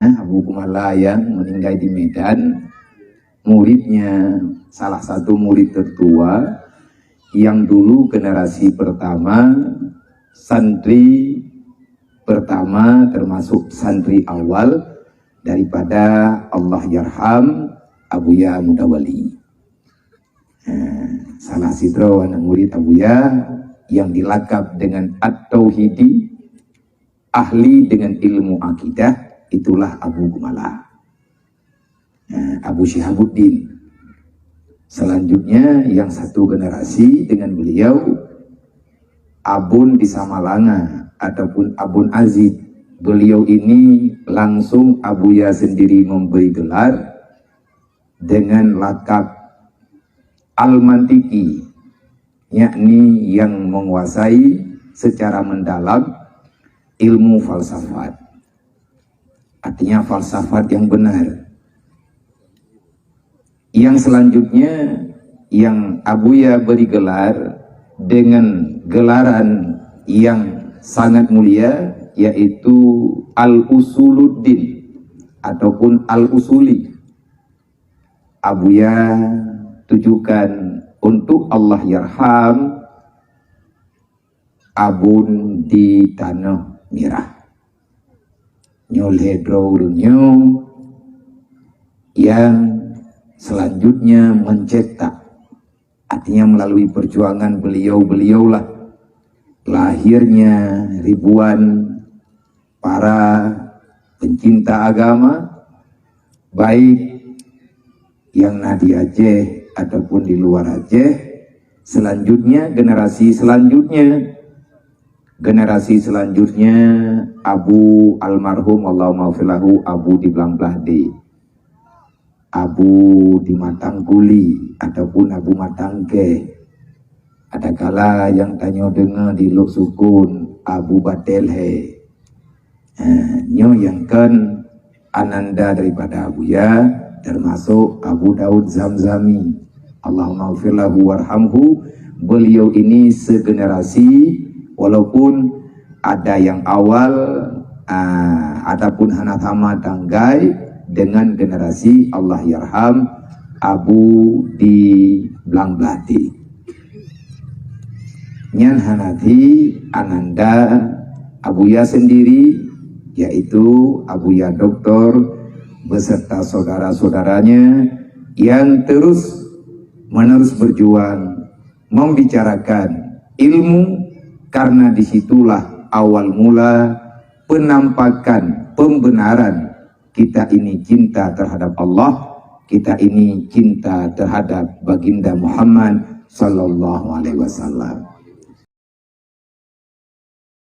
Abu Kumala yang meninggal di Medan, muridnya salah satu murid tertua yang dulu generasi pertama, santri pertama termasuk santri awal daripada Allah Yarham Abuya Mudawali. Salah sidro anak murid Abuya yang dilakab dengan At-Tauhidi, ahli dengan ilmu akidah, itulah Abu Kumala, Abu Syihabuddin. Selanjutnya yang satu generasi dengan beliau, Abun di Samalanga ataupun Abun Azid. Beliau ini langsung Abuya sendiri memberi gelar dengan lakab Al-Mantiki, yakni yang menguasai secara mendalam ilmu falsafat. Artinya falsafat yang benar. Yang selanjutnya yang Abuya beri gelar dengan gelaran yang sangat mulia, yaitu Al-Usuluddin ataupun Al-Usuli. Abuya tujukan untuk Allah Yarham Abun di Tanah Merah. Yang selanjutnya mencetak, artinya melalui perjuangan beliau-beliaulah lahirnya ribuan para pencinta agama, baik yang di Aceh ataupun di luar Aceh. Selanjutnya generasi selanjutnya Abu almarhum Allahumma filahu Abu di Blangblahdi, Abu di Matangguli ataupun Abu Matangke. Ada kala yang tanya dengar di Luk Sukun Abu Batelhe. Nyo yang kan ananda daripada Abuya, termasuk Abu Daud Zamzami, Allahumma filahu warhamhu. Beliau ini segenerasi, walaupun ada yang awal ataupun hanatama tanggai dengan generasi Allah Yarham Abu di Blangblati. Nyan hanati ananda Abuya sendiri, yaitu Abuya Doktor beserta saudara-saudaranya yang terus menerus berjuang membicarakan ilmu, karena disitulah awal mula penampakan pembenaran kita ini cinta terhadap Allah, kita ini cinta terhadap baginda Muhammad sallallahu alaihi wasallam.